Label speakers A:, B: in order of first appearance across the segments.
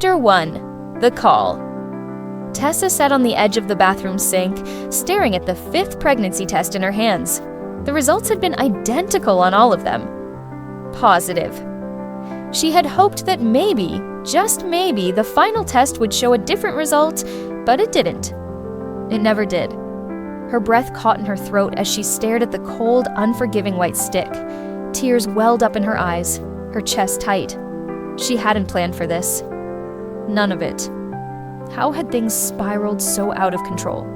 A: Chapter 1. The Call. Tessa sat on the edge of the bathroom sink, staring at the 5th pregnancy test in her hands. The results had been identical on all of them. Positive. She had hoped that maybe, just maybe, the final test would show a different result, but it didn't. It never did. Her breath caught in her throat as she stared at the cold, unforgiving white stick. Tears welled up in her eyes, her chest tight. She hadn't planned for this. None of it. How had things spiraled so out of control?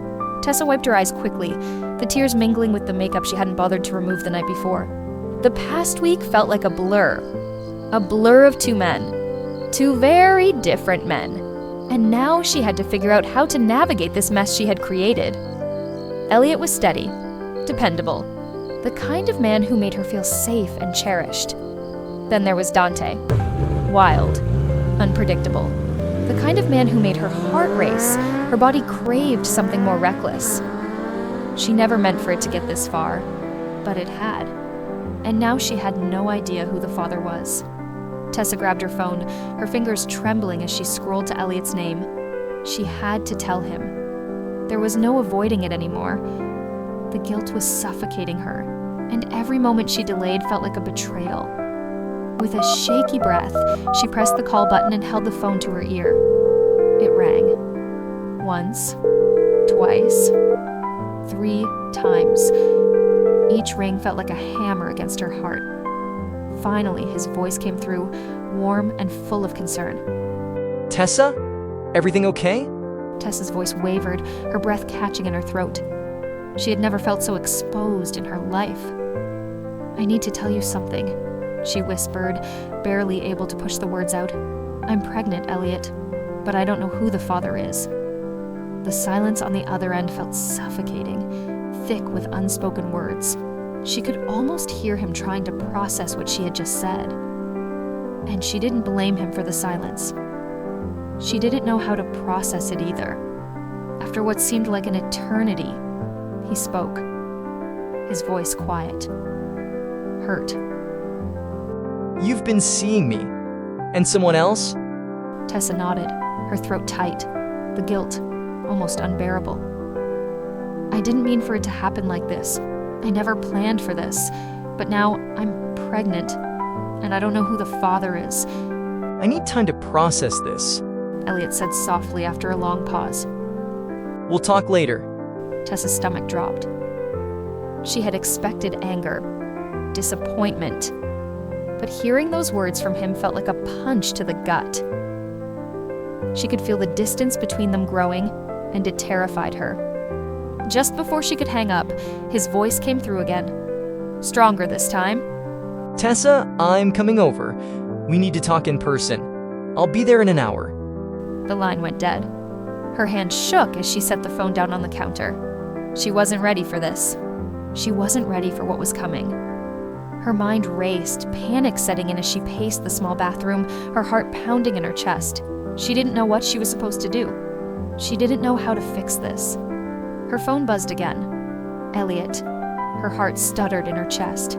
A: Tessa wiped her eyes quickly, the tears mingling with the makeup she hadn't bothered to remove the night before. The past week felt like a blur of 2 men. 2 very different men. And now she had to figure out how to navigate this mess she had created. Elliot was steady, dependable, the kind of man who made her feel safe and cherished. Then there was Dante, wild, unpredictable. The kind of man who made her heart race, her body craved something more reckless. She never meant for it to get this far, but it had. And now she had no idea who the father was. Tessa grabbed her phone, her fingers trembling as she scrolled to Elliot's name. She had to tell him. There was no avoiding it anymore. The guilt was suffocating her, and every moment she delayed felt like a betrayal. With a shaky breath, she pressed the call button and held the phone to her ear. It rang. Once, twice, 3 times. Each ring felt like a hammer against her heart. Finally, his voice came through, warm and full of concern.
B: Tessa? Everything okay?
A: Tessa's voice wavered, her breath catching in her throat. She had never felt so exposed in her life. "I need to tell you something," she whispered, barely able to push the words out. "I'm pregnant, Elliot, but I don't know who the father is." The silence on the other end felt suffocating, thick with unspoken words. She could almost hear him trying to process what she had just said. And she didn't blame him for the silence. She didn't know how to process it either. After what seemed like an eternity, he spoke, his voice quiet, hurt.
B: You've been seeing me. And someone else?
A: Tessa nodded, her throat tight, the guilt almost unbearable. "I didn't mean for it to happen like this. I never planned for this. But now I'm pregnant, and I don't know who the father is."
B: I need time to process this.
A: Elliot said softly after a long pause.
B: We'll talk later.
A: Tessa's stomach dropped. She had expected anger, disappointment. But hearing those words from him felt like a punch to the gut. She could feel the distance between them growing, and it terrified her. Just before she could hang up, his voice came through again. Stronger this time.
B: Tessa, I'm coming over. We need to talk in person. I'll be there in an hour.
A: The line went dead. Her hand shook as she set the phone down on the counter. She wasn't ready for this. She wasn't ready for what was coming. Her mind raced, panic setting in as she paced the small bathroom, her heart pounding in her chest. She didn't know what she was supposed to do. She didn't know how to fix this. Her phone buzzed again. Elliot. Her heart stuttered in her chest.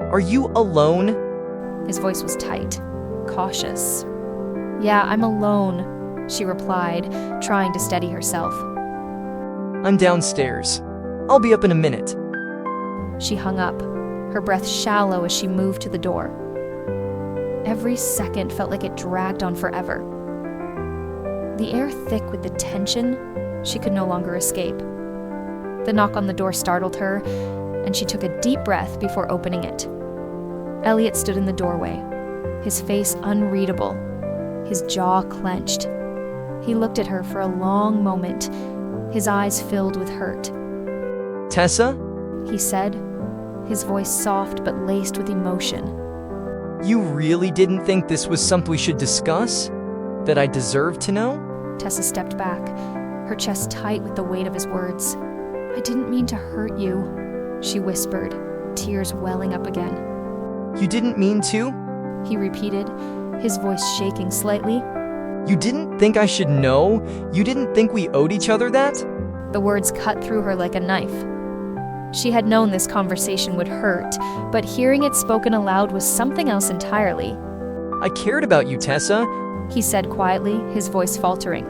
B: Are you alone?
A: His voice was tight, cautious. "Yeah, I'm alone," she replied, trying to steady herself.
B: I'm downstairs. I'll be up in a minute.
A: She hung up, her breath shallow as she moved to the door. Every second felt like it dragged on forever. The air thick with the tension she could no longer escape. The knock on the door startled her, and she took a deep breath before opening it. Elliot stood in the doorway, his face unreadable, his jaw clenched. He looked at her for a long moment, his eyes filled with hurt.
B: Tessa?
A: He said, his voice soft but laced with emotion.
B: You really didn't think this was something we should discuss? That I deserve to know?
A: Tessa stepped back, her chest tight with the weight of his words. "I didn't mean to hurt you," she whispered, tears welling up again.
B: You didn't mean to?
A: He repeated, his voice shaking slightly.
B: You didn't think I should know? You didn't think we owed each other that?
A: The words cut through her like a knife. She had known this conversation would hurt, but hearing it spoken aloud was something else entirely.
B: I cared about you, Tessa.
A: he said quietly, his voice faltering.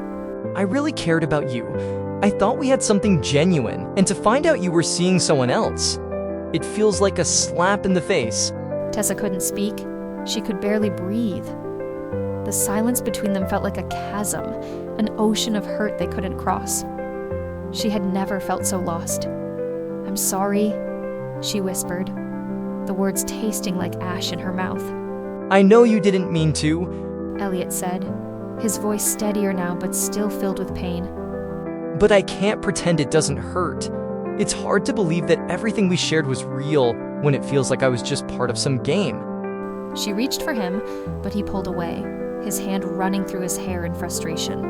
B: I really cared about you. I thought we had something genuine, and to find out you were seeing someone else, it feels like a slap in the face.
A: Tessa couldn't speak. She could barely breathe. The silence between them felt like a chasm, an ocean of hurt they couldn't cross. She had never felt so lost. "I'm sorry," she whispered, the words tasting like ash in her mouth.
B: I know you didn't mean to,
A: Elliot said, his voice steadier now but still filled with pain.
B: but I can't pretend it doesn't hurt. It's hard to believe that everything we shared was real when it feels like I was just part of some game.
A: She reached for him, but he pulled away, his hand running through his hair in frustration.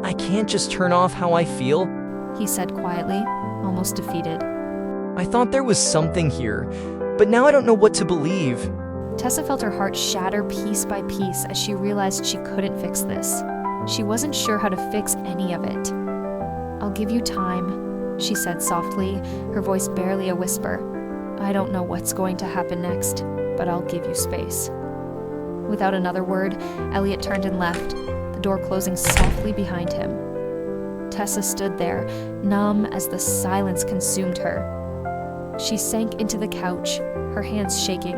B: I can't just turn off how I feel.
A: He said quietly, almost defeated.
B: I thought there was something here, but now I don't know what to believe.
A: Tessa felt her heart shatter piece by piece as she realized she couldn't fix this. She wasn't sure how to fix any of it. "I'll give you time," she said softly, her voice barely a whisper. "I don't know what's going to happen next, but I'll give you space." Without another word, Elliot turned and left, the door closing softly behind him. Tessa stood there, numb as the silence consumed her. She sank into the couch, her hands shaking.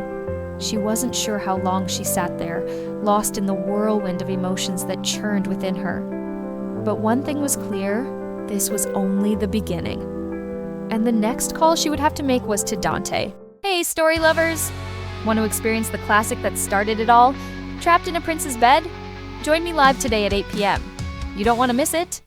A: She wasn't sure how long she sat there, lost in the whirlwind of emotions that churned within her. But one thing was clear, this was only the beginning. And the next call she would have to make was to Dante. Hey, story lovers! Want to experience the classic that started it all? Trapped in a Prince's Bed? Join me live today at 8 p.m. You don't want to miss it.